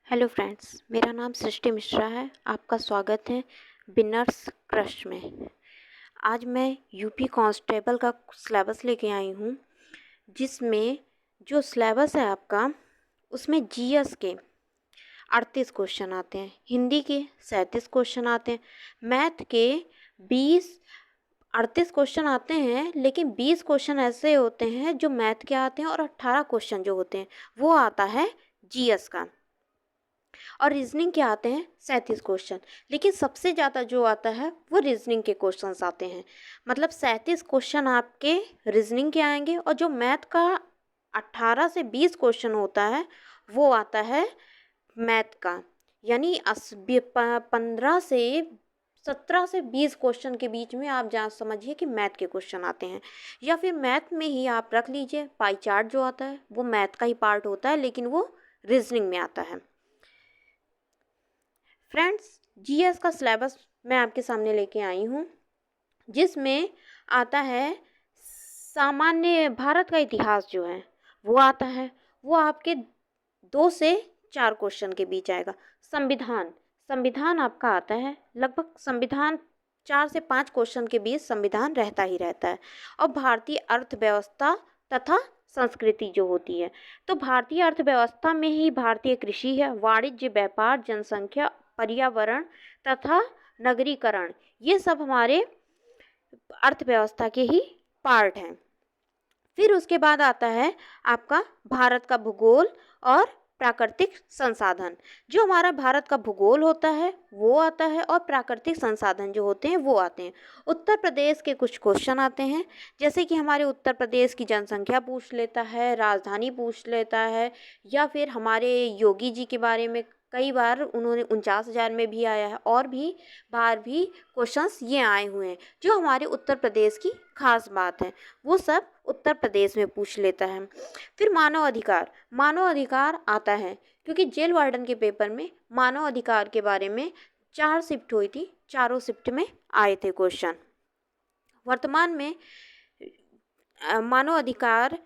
Hello friends, मेरा नाम सृष्टि मिश्रा है। आपका स्वागत है बिनर्स क्रश में। आज मैं यूपी कांस्टेबल का सिलेबस लेके आई हूँ, जिसमें जो सिलेबस है आपका, उसमें जीएस के 38 क्वेश्चन आते हैं, हिंदी के 37 क्वेश्चन आते हैं, मैथ के 38 क्वेश्चन आते हैं, लेकिन 20 क्वेश्चन ऐसे होते हैं जो मैथ के आते हैं और 18 क्वेश्चन जो होते हैं वो आता है जीएस का। और रीजनिंग के आते हैं 37 क्वेश्चन, लेकिन सबसे ज़्यादा जो आता है वो रीजनिंग के क्वेश्चंस आते हैं। मतलब 37 क्वेश्चन आपके रीजनिंग के आएंगे और जो मैथ का 18 से 20 क्वेश्चन होता है वो आता है मैथ का। यानी 15 से 17 से 20 क्वेश्चन के बीच में आप जान समझिए कि मैथ के क्वेश्चन आते हैं। या फिर मैथ में ही आप रख लीजिए पाई चार्ट जो आता है वो मैथ का ही पार्ट होता है, लेकिन वो रीजनिंग में आता है। फ्रेंड्स, जीएस का सिलेबस मैं आपके सामने लेके आई हूँ, जिसमें आता है सामान्य भारत का इतिहास जो है वो आता है। वो आपके 2 से 4 क्वेश्चन के बीच आएगा। संविधान आपका आता है, लगभग संविधान 4 से 5 क्वेश्चन के बीच संविधान रहता ही रहता है। और भारतीय अर्थव्यवस्था तथा संस्कृति जो होती है, तो भारतीय अर्थव्यवस्था में ही भारतीय कृषि है, वाणिज्य, व्यापार, जनसंख्या, पर्यावरण तथा नगरीकरण, ये सब हमारे अर्थव्यवस्था के ही पार्ट हैं। फिर उसके बाद आता है आपका भारत का भूगोल और प्राकृतिक संसाधन। जो हमारा भारत का भूगोल होता है वो आता है और प्राकृतिक संसाधन जो होते हैं वो आते हैं। उत्तर प्रदेश के कुछ क्वेश्चन आते हैं, जैसे कि हमारे उत्तर प्रदेश की जनसंख्या पूछ लेता है, राजधानी पूछ लेता है, या फिर हमारे योगी जी के बारे में कई बार उन्होंने 49,000 में भी आया है, और भी बार भी क्वेश्चंस ये आए हुए हैं। जो हमारे उत्तर प्रदेश की खास बात है वो सब उत्तर प्रदेश में पूछ लेता है। फिर मानव अधिकार आता है, क्योंकि जेल वार्डन के पेपर में मानव अधिकार के बारे में 4 शिफ्ट हुई थी, चारों शिफ्ट में आए थे क्वेश्चन। वर्तमान में मानव अधिकार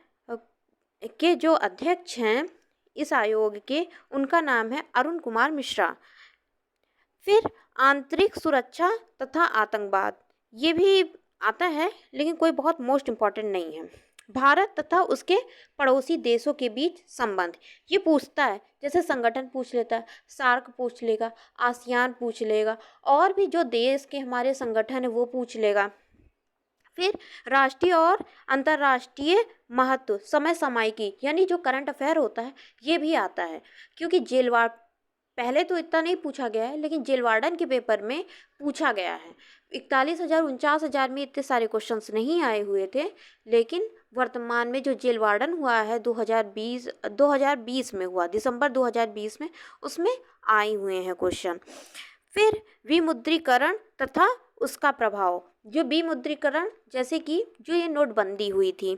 के जो अध्यक्ष हैं इस आयोग के, उनका नाम है अरुण कुमार मिश्रा। फिर आंतरिक सुरक्षा तथा आतंकवाद, ये भी आता है, लेकिन कोई बहुत मोस्ट इम्पॉर्टेंट नहीं है। भारत तथा उसके पड़ोसी देशों के बीच संबंध, ये पूछता है। जैसे संगठन पूछ लेता है, सार्क पूछ लेगा, आसियान पूछ लेगा, और भी जो देश के हमारे संगठन है वो पूछ लेगा। फिर राष्ट्रीय और अंतर्राष्ट्रीय महत्व, समय सामयिकी, यानी जो करंट अफेयर होता है ये भी आता है। क्योंकि पहले तो इतना नहीं पूछा गया है, लेकिन जेल वार्डन के पेपर में पूछा गया है। 41,000 49,000 में इतने सारे क्वेश्चंस नहीं आए हुए थे, लेकिन वर्तमान में जो जेल वार्डन हुआ है 2020 में हुआ, दिसंबर 2020 में, उसमें आए हुए हैं क्वेश्चन। फिर विमुद्रीकरण तथा उसका प्रभाव, जो विमुद्रीकरण, जैसे कि जो ये नोटबंदी हुई थी,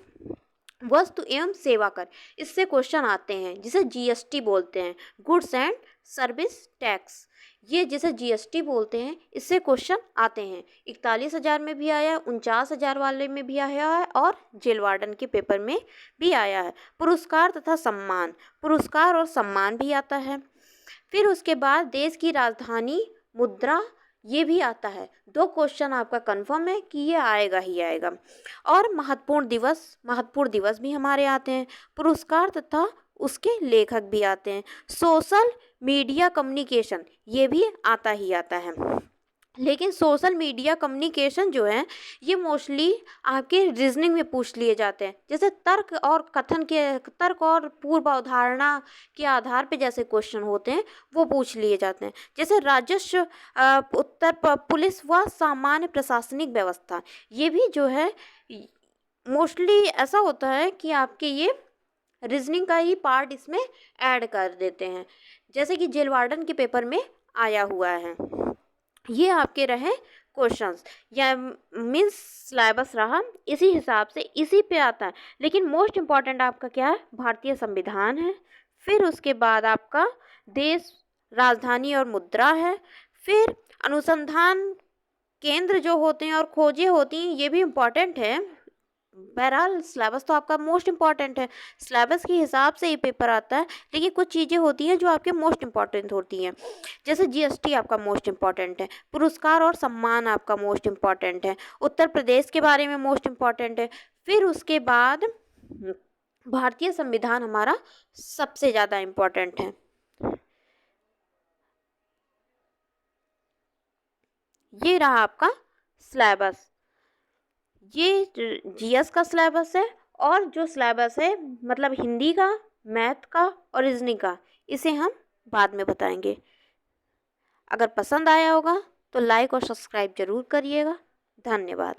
वस्तु एवं सेवा कर, इससे क्वेश्चन आते हैं, जिसे जीएसटी बोलते हैं, गुड्स एंड सर्विस टैक्स, ये जिसे जीएसटी बोलते हैं, इससे क्वेश्चन आते हैं। 41,000 में भी आया है, 49,000 वाले में भी आया है, और जेल वार्डन के पेपर में भी आया है। पुरस्कार तथा सम्मान, पुरस्कार और सम्मान भी आता है। फिर उसके बाद देश की राजधानी, मुद्रा, ये भी आता है। 2 क्वेश्चन आपका कंफर्म है कि ये आएगा ही आएगा। और महत्वपूर्ण दिवस भी हमारे आते हैं। पुरस्कार तथा उसके लेखक भी आते हैं। सोशल मीडिया कम्युनिकेशन, ये भी आता ही आता है। लेकिन सोशल मीडिया कम्युनिकेशन जो है ये मोस्टली आपके रीजनिंग में पूछ लिए जाते हैं। जैसे तर्क और पूर्व अवधारणा के आधार पे जैसे क्वेश्चन होते हैं वो पूछ लिए जाते हैं। जैसे राजस्व, पुलिस व सामान्य प्रशासनिक व्यवस्था, ये भी जो है मोस्टली ऐसा होता है कि आपके ये रीजनिंग का ही पार्ट इसमें ऐड कर देते हैं, जैसे कि जेल वार्डन के पेपर में आया हुआ है। ये आपके रहे क्वेश्चंस, या मीन्स सिलेबस रहा इसी हिसाब से, इसी पे आता है। लेकिन मोस्ट इम्पॉर्टेंट आपका क्या है, भारतीय संविधान है। फिर उसके बाद आपका देश, राजधानी और मुद्रा है। फिर अनुसंधान केंद्र जो होते हैं और खोजें होती हैं, ये भी इम्पॉर्टेंट है। बहरहाल सिलेबस तो आपका मोस्ट इम्पॉर्टेंट है, सिलेबस के हिसाब से ये पेपर आता है, लेकिन कुछ चीज़ें होती हैं जो आपके मोस्ट इम्पॉर्टेंट होती हैं। जैसे जीएसटी आपका मोस्ट इम्पॉर्टेंट है, पुरस्कार और सम्मान आपका मोस्ट इम्पॉर्टेंट है, उत्तर प्रदेश के बारे में मोस्ट इम्पॉर्टेंट है, फिर उसके बाद भारतीय संविधान हमारा सबसे ज़्यादा इम्पॉर्टेंट है। ये रहा आपका सिलेबस, ये जीएस का सिलेबस है। और जो सिलेबस है मतलब हिंदी का, मैथ का और रीजनिंग का, इसे हम बाद में बताएंगे। अगर पसंद आया होगा तो लाइक और सब्सक्राइब ज़रूर करिएगा। धन्यवाद।